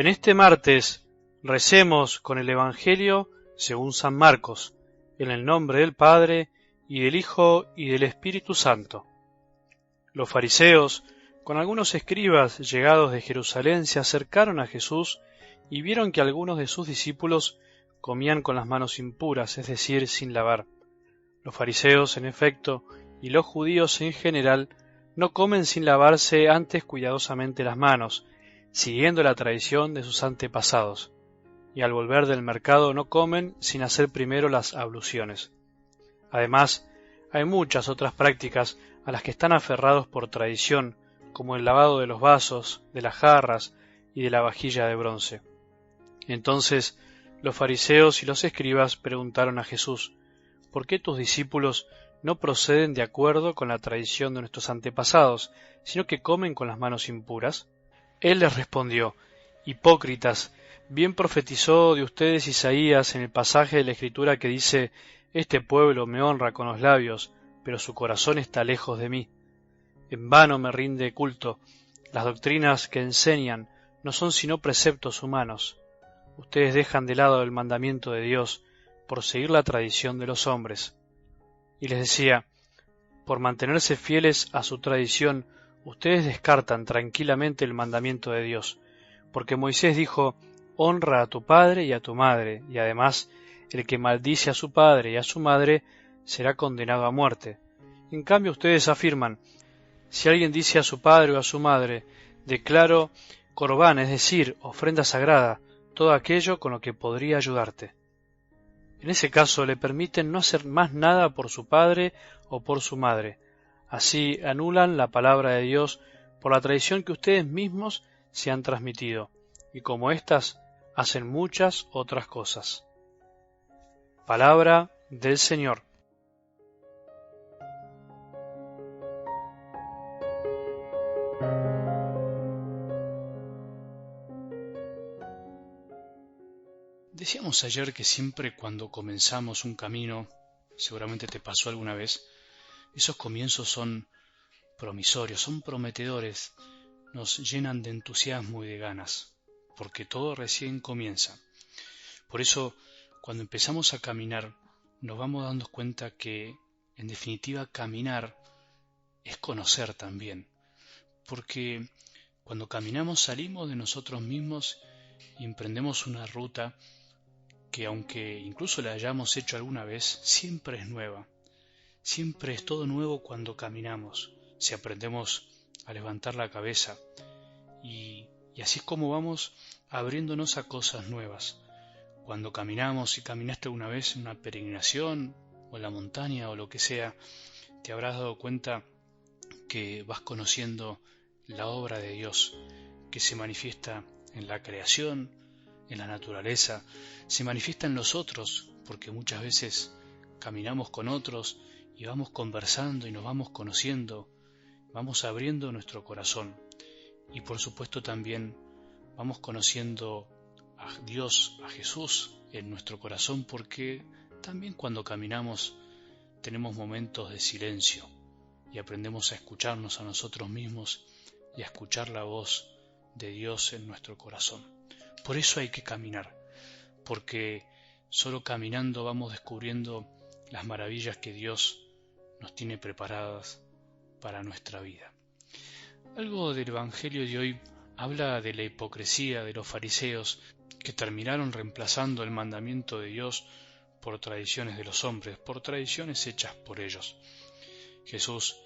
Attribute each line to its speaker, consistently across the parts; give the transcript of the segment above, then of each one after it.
Speaker 1: En este martes recemos con el Evangelio según San Marcos, en el nombre del Padre, y del Hijo, y del Espíritu Santo. Los fariseos, con algunos escribas llegados de Jerusalén, se acercaron a Jesús y vieron que algunos de sus discípulos comían con las manos impuras, es decir, sin lavar. Los fariseos, en efecto, y los judíos en general, no comen sin lavarse antes cuidadosamente las manos, siguiendo la tradición de sus antepasados, y al volver del mercado no comen sin hacer primero las abluciones. Además, hay muchas otras prácticas a las que están aferrados por tradición, como el lavado de los vasos, de las jarras y de la vajilla de bronce. Entonces los fariseos y los escribas preguntaron a Jesús: ¿por qué tus discípulos no proceden de acuerdo con la tradición de nuestros antepasados, sino que comen con las manos impuras? Él les respondió: hipócritas, bien profetizó de ustedes Isaías en el pasaje de la Escritura que dice: este pueblo me honra con los labios, pero su corazón está lejos de mí. En vano me rinde culto, las doctrinas que enseñan no son sino preceptos humanos. Ustedes dejan de lado el mandamiento de Dios por seguir la tradición de los hombres. Y les decía: por mantenerse fieles a su tradición, ustedes descartan tranquilamente el mandamiento de Dios, porque Moisés dijo: honra a tu padre y a tu madre, y además el que maldice a su padre y a su madre será condenado a muerte. En cambio ustedes afirman: si alguien dice a su padre o a su madre, declaro corbán, es decir, ofrenda sagrada, todo aquello con lo que podría ayudarte. En ese caso le permiten no hacer más nada por su padre o por su madre. Así anulan la palabra de Dios por la tradición que ustedes mismos se han transmitido, y como éstas hacen muchas otras cosas. Palabra del Señor.
Speaker 2: Decíamos ayer que siempre cuando comenzamos un camino, seguramente te pasó alguna vez, esos comienzos son promisorios, son prometedores, nos llenan de entusiasmo y de ganas, porque todo recién comienza. Por eso, cuando empezamos a caminar, nos vamos dando cuenta que, en definitiva, caminar es conocer también, porque cuando caminamos salimos de nosotros mismos y emprendemos una ruta que, aunque incluso la hayamos hecho alguna vez, siempre es nueva. Siempre es todo nuevo cuando caminamos, si aprendemos a levantar la cabeza, y así es como vamos abriéndonos a cosas nuevas. Cuando caminamos, si caminaste alguna vez en una peregrinación, o en la montaña, o lo que sea, te habrás dado cuenta que vas conociendo la obra de Dios, que se manifiesta en la creación, en la naturaleza, se manifiesta en los otros, porque muchas veces caminamos con otros y vamos conversando y nos vamos conociendo, vamos abriendo nuestro corazón y por supuesto también vamos conociendo a Dios, a Jesús en nuestro corazón, porque también cuando caminamos tenemos momentos de silencio y aprendemos a escucharnos a nosotros mismos y a escuchar la voz de Dios en nuestro corazón. Por eso hay que caminar, porque solo caminando vamos descubriendo las maravillas que Dios nos tiene preparadas para nuestra vida. Algo del Evangelio de hoy habla de la hipocresía de los fariseos que terminaron reemplazando el mandamiento de Dios por tradiciones de los hombres, por tradiciones hechas por ellos. Jesús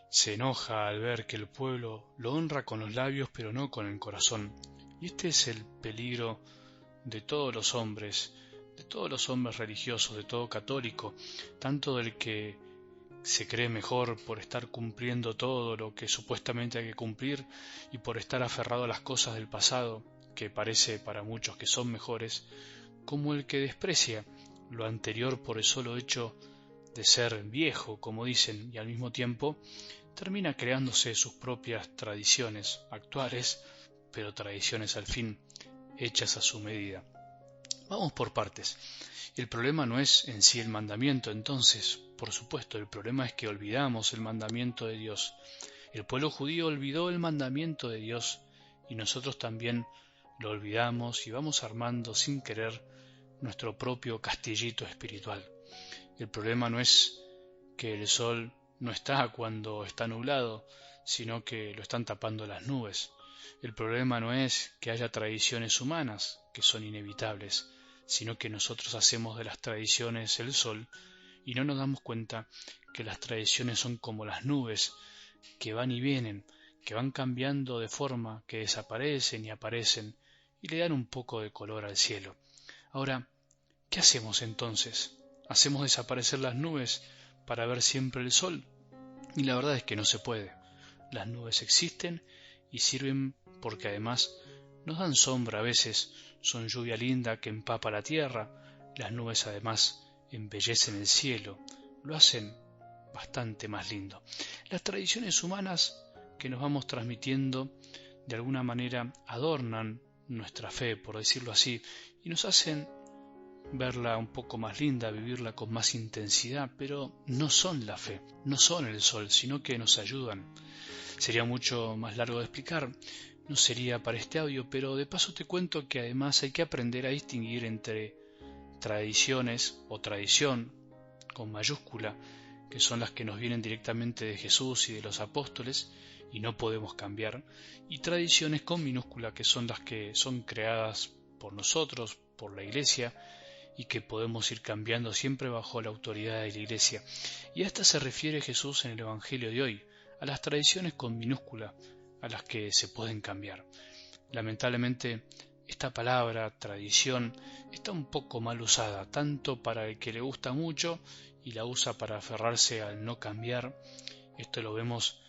Speaker 2: se enoja al ver que el pueblo lo honra con los labios pero no con el corazón. Y este es el peligro de todos los hombres religiosos, de todo católico, tanto del que se cree mejor por estar cumpliendo todo lo que supuestamente hay que cumplir y por estar aferrado a las cosas del pasado, que parece para muchos que son mejores, como el que desprecia lo anterior por el solo hecho de ser viejo, como dicen, y al mismo tiempo termina creándose sus propias tradiciones actuales, pero tradiciones al fin hechas a su medida. Vamos por partes. El problema no es en sí el mandamiento, entonces, por supuesto, el problema es que olvidamos el mandamiento de Dios. El pueblo judío olvidó el mandamiento de Dios y nosotros también lo olvidamos y vamos armando sin querer nuestro propio castillito espiritual. El problema no es que el sol no está cuando está nublado, sino que lo están tapando las nubes. El problema no es que haya tradiciones humanas, que son inevitables, sino que nosotros hacemos de las tradiciones el sol y no nos damos cuenta que las tradiciones son como las nubes, que van y vienen, que van cambiando de forma, que desaparecen y aparecen, y le dan un poco de color al cielo. Ahora, ¿qué hacemos entonces? ¿Hacemos desaparecer las nubes para ver siempre el sol? Y la verdad es que no se puede. Las nubes existen y sirven porque además nos dan sombra a veces, son lluvia linda que empapa la tierra, las nubes además embellecen el cielo, lo hacen bastante más lindo. Las tradiciones humanas que nos vamos transmitiendo de alguna manera adornan nuestra fe, por decirlo así, y nos hacen verla un poco más linda, vivirla con más intensidad, pero no son la fe, no son el sol, sino que nos ayudan. Sería mucho más largo de explicar, no sería para este audio, pero de paso te cuento que además hay que aprender a distinguir entre tradiciones o tradición con mayúscula, que son las que nos vienen directamente de Jesús y de los apóstoles y no podemos cambiar, y tradiciones con minúscula, que son las que son creadas por nosotros, por la Iglesia, y que podemos ir cambiando siempre bajo la autoridad de la Iglesia. Y a esta se refiere Jesús en el Evangelio de hoy, a las tradiciones con minúscula, a las que se pueden cambiar. Lamentablemente, esta palabra, tradición, está un poco mal usada, tanto para el que le gusta mucho y la usa para aferrarse al no cambiar. Esto lo vemos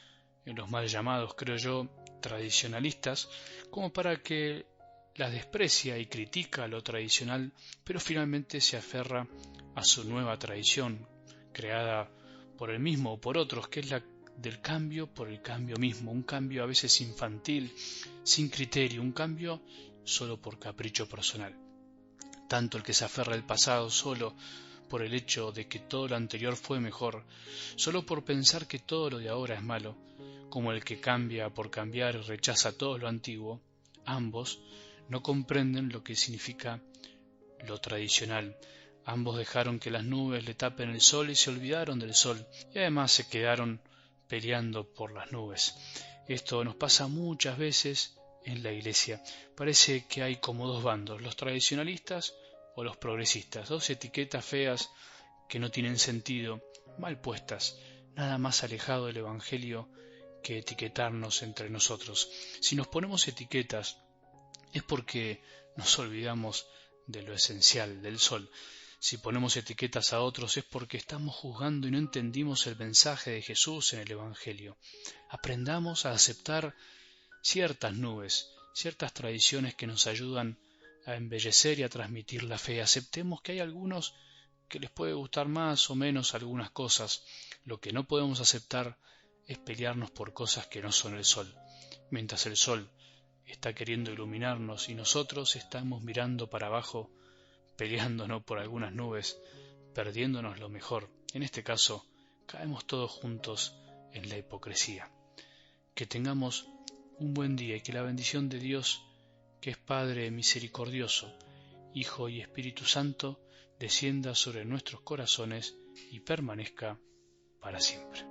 Speaker 2: en los mal llamados, creo yo, tradicionalistas, como para que las desprecia y critica lo tradicional, pero finalmente se aferra a su nueva tradición, creada por él mismo o por otros, que es la del cambio por el cambio mismo, un cambio a veces infantil, sin criterio, un cambio solo por capricho personal. Tanto el que se aferra al pasado solo por el hecho de que todo lo anterior fue mejor, solo por pensar que todo lo de ahora es malo, como el que cambia por cambiar y rechaza todo lo antiguo, ambos no comprenden lo que significa lo tradicional. Ambos dejaron que las nubes le tapen el sol y se olvidaron del sol, y además se quedaron peleando por las nubes. Esto nos pasa muchas veces en la Iglesia. Parece que hay como dos bandos, los tradicionalistas o los progresistas, dos etiquetas feas que no tienen sentido, mal puestas, nada más alejado del Evangelio que etiquetarnos entre nosotros. Si nos ponemos etiquetas es porque nos olvidamos de lo esencial, del sol. Si ponemos etiquetas a otros es porque estamos juzgando y no entendimos el mensaje de Jesús en el Evangelio. Aprendamos a aceptar ciertas nubes, ciertas tradiciones que nos ayudan a embellecer y a transmitir la fe. Aceptemos que hay algunos que les puede gustar más o menos algunas cosas. Lo que no podemos aceptar es pelearnos por cosas que no son el sol. Mientras el sol está queriendo iluminarnos y nosotros estamos mirando para abajo, peleándonos por algunas nubes, perdiéndonos lo mejor. En este caso, caemos todos juntos en la hipocresía. Que tengamos un buen día y que la bendición de Dios, que es Padre misericordioso, Hijo y Espíritu Santo, descienda sobre nuestros corazones y permanezca para siempre.